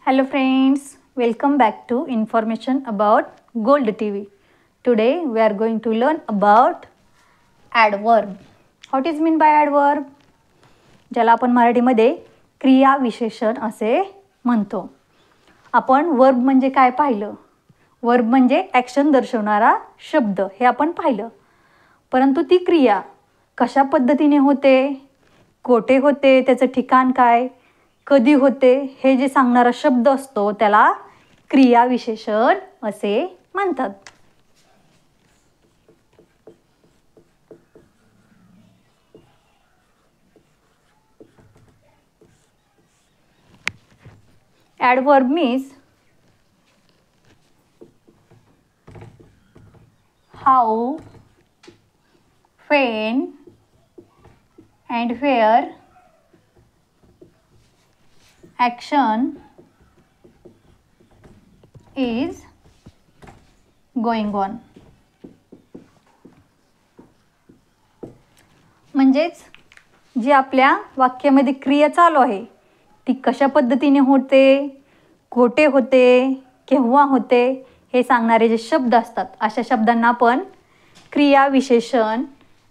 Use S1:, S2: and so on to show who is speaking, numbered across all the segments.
S1: Hello friends, welcome back to information about Gold TV. Today we are going to learn about adverb. What is mean by adverb? ज्याला आपण मराठीमध्ये क्रिया विशेषण असे म्हणतो. आपण वर्ब म्हणजे काय पाहिलं? वर्ब म्हणजे ॲक्शन दर्शवणारा शब्द हे आपण पाहिलं. परंतु ती क्रिया कशा पद्धतीने होते, कोठे होते, त्याचं ठिकाण काय, कधी होते हे जे सांगणारा शब्द असतो त्याला क्रियाविशेषण असे म्हणतात. Adverb means how, when and where action is going on. म्हणजेच जी आपल्या वाक्यामध्ये क्रिया चालू आहे ती कशा पद्धतीने होते, कोठे होते, केव्हा होते हे सांगणारे जे शब्द असतात अशा शब्दांना आपण क्रियाविशेषण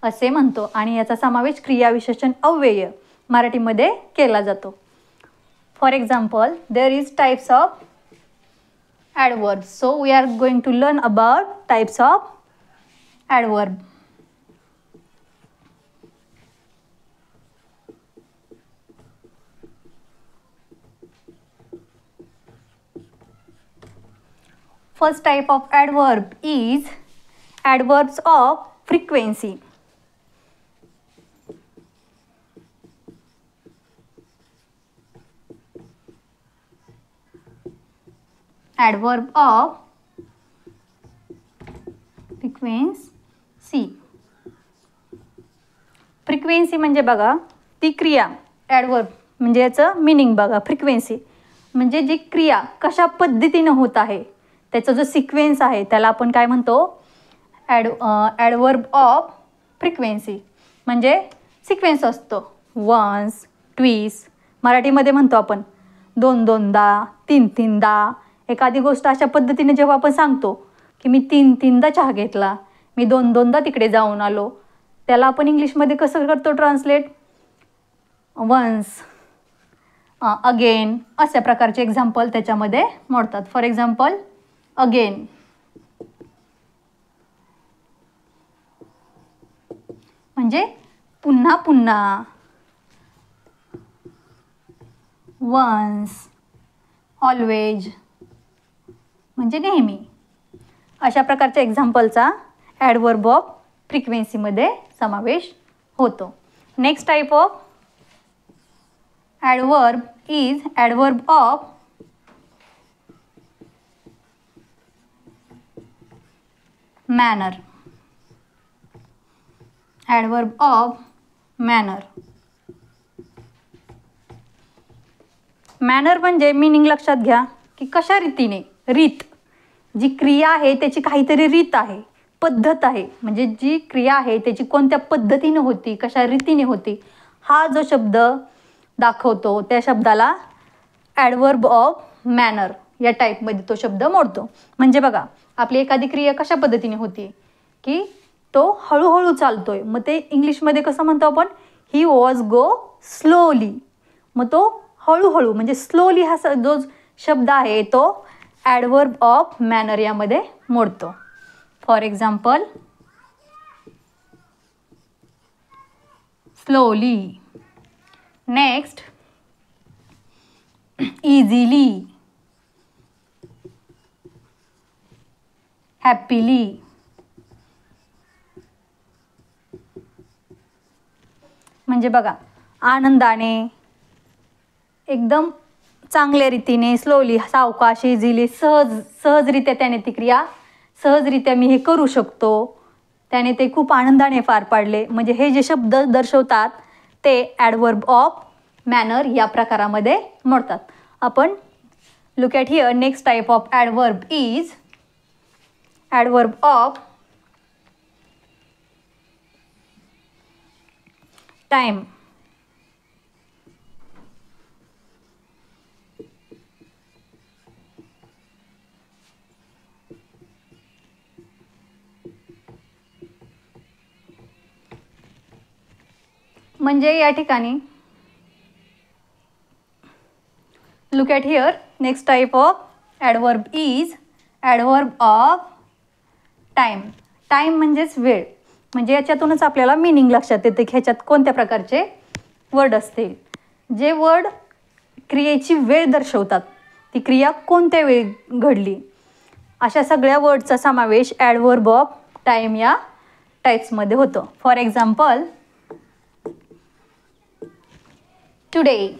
S1: असे म्हणतो आणि याचा समावेश क्रियाविशेषण अव्यय मराठीमध्ये केला जातो. For example, there is types of adverbs. So we are going to learn about types of adverb. First type of adverb is adverbs of frequency. Adverb of frequency. Frequency म्हणजे बघा ती क्रिया. ॲडवर्ब म्हणजे याचं मिनिंग बघा. Frequency म्हणजे जी क्रिया कशा पद्धतीनं होत आहे त्याचा जो सिक्वेन्स आहे त्याला आपण काय म्हणतो? Adverb of frequency. म्हणजे सिक्वेन्स असतो. वन्स, ट्विस, मराठीमध्ये म्हणतो आपण दोन दोनदा, तीन तीनदा. एखादी गोष्ट अशा पद्धतीने जेव्हा आपण सांगतो की मी तीन तीनदा चहा घेतला, मी दोन दोनदा तिकडे जाऊन आलो, त्याला आपण इंग्लिशमध्ये कसं करतो ट्रान्सलेट? वन्स, अगेन अशा प्रकारचे एक्झाम्पल त्याच्यामध्ये मोडतात. फॉर एक्झाम्पल, अगेन म्हणजे पुन्हा पुन्हा. वन्स, ऑलवेज म्हणजे नेहमी. अशा प्रकारच्या एक्झाम्पलचा ॲडवर्ब ऑफ फ्रिक्वेन्सीमध्ये समावेश होतो. Next type of adverb is adverb of manner. Adverb of manner. Manner म्हणजे मिनिंग लक्षात घ्या की कशा रीतीने, रीत, जी क्रिया आहे त्याची काहीतरी रीत आहे, पद्धत आहे. म्हणजे जी क्रिया आहे त्याची कोणत्या पद्धतीने होती, कशा रीतीने होती हा जो शब्द दाखवतो त्या शब्दाला ॲडवर्ब ऑफ मॅनर या टाईपमध्ये तो शब्द मोडतो. म्हणजे बघा आपली एखादी क्रिया कशा पद्धतीने होती की तो हळूहळू चालतोय, मग ते इंग्लिशमध्ये कसं म्हणतो आपण? He was go slowly. मग तो हळूहळू म्हणजे स्लोली हा जो शब्द आहे तो ॲडवर्ब ऑफ मॅनर यामध्ये मोडतो. For example, slowly. Next, easily, happily. म्हणजे बघा आनंदाने, एकदम चांगल्या रीतीने, स्लोली, सावकाश, इझिली, सहजरित्या त्याने ती क्रिया सहजरित्या मी हे करू शकतो, त्याने ते खूप आनंदाने पार पाडले. म्हणजे हे जे शब्द दर्शवतात ते ॲडवर्ब ऑफ मॅनर या प्रकारामध्ये मोडतात. आपण look at here. Next type of adverb is adverb of time. म्हणजे या ठिकाणी look at here. Next type of adverb is adverb of time. Time म्हणजेच वेळ. म्हणजे याच्यातूनच आपल्याला मिनिंग लक्षात येते की ह्याच्यात कोणत्या प्रकारचे वर्ड असतील. जे वर्ड क्रियेची वेळ दर्शवतात, ती क्रिया कोणत्या वेळी घडली, अशा सगळ्या वर्डचा समावेश ॲडवर्ब ऑफ टाईम या टाईप्समध्ये होतो. For example, today,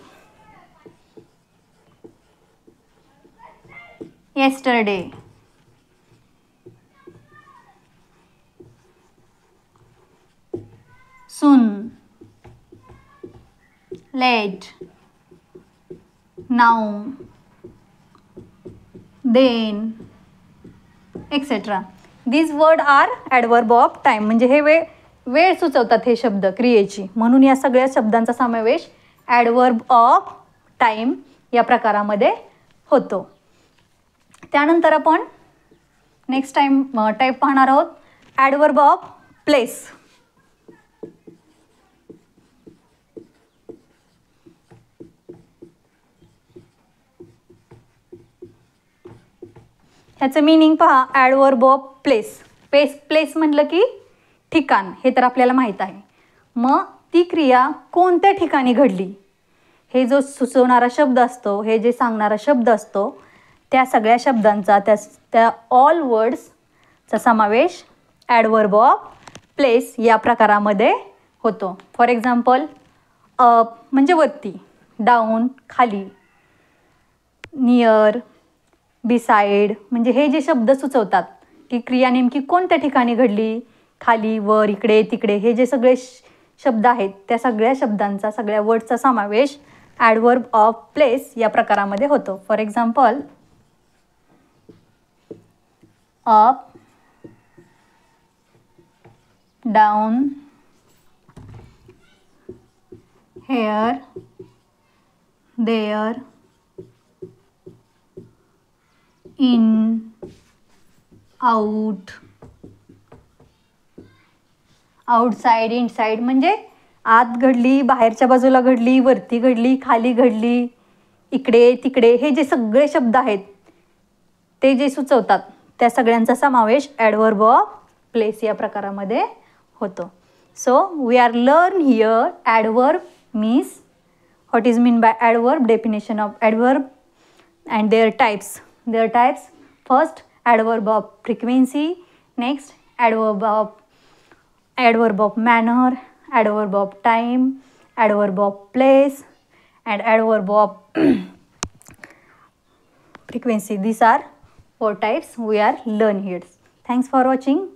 S1: yesterday, soon, late, now, then, etc. These words are adverb of time. म्हणजे हे वेळ सुचवतात हे शब्द क्रियेची, म्हणून या सगळ्या शब्दांचा समावेश ॲडवर्ब ऑफ टाईम या प्रकारामध्ये होतो. त्यानंतर आपण नेक्स्ट टाईप पाहणार आहोत ॲडवर्ब ऑफ प्लेस. ह्याचं मीनिंग पहा. Adverb of place. प्लेस म्हटलं की ठिकाण, हे तर आपल्याला माहीत आहे. मग ती क्रिया कोणत्या ठिकाणी घडली, हे जो सुचवणारा शब्द असतो, हे जे सांगणारा शब्द असतो, त्या सगळ्या शब्दांचा त्या ऑल वर्ड्सचा समावेश ॲडवर्ब ऑफ प्लेस या प्रकारामध्ये होतो. फॉर एक्झाम्पल, अप म्हणजे वरती, डाऊन खाली, नियर, बिसाइड म्हणजे हे जे शब्द सुचवतात की क्रिया नेमकी कोणत्या ठिकाणी घडली, खाली, वर, इकडे, तिकडे, हे जे सगळे शब्द आहेत त्या सगळ्या शब्दांचा, सगळ्या वर्डचा समावेश ॲडवर्ब ऑफ प्लेस या प्रकारामध्ये होतो. For example, up, down, here, there, in, out, outside, inside म्हणजे आत घडली, बाहेरच्या बाजूला घडली, वरती घडली, खाली घडली, इकडे, तिकडे, हे जे सगळे शब्द आहेत ते जे सुचवतात त्या सगळ्यांचा समावेश ॲडवर्ब ऑफ प्लेस या प्रकारामध्ये होतो. So we are learn here adverb means what is mean by adverb, definition of adverb and their types. First, adverb of frequency. Next, adverb of manner, adverb of time, adverb of place and adverb of frequency. These are 4 types we are learn here. Thanks for watching.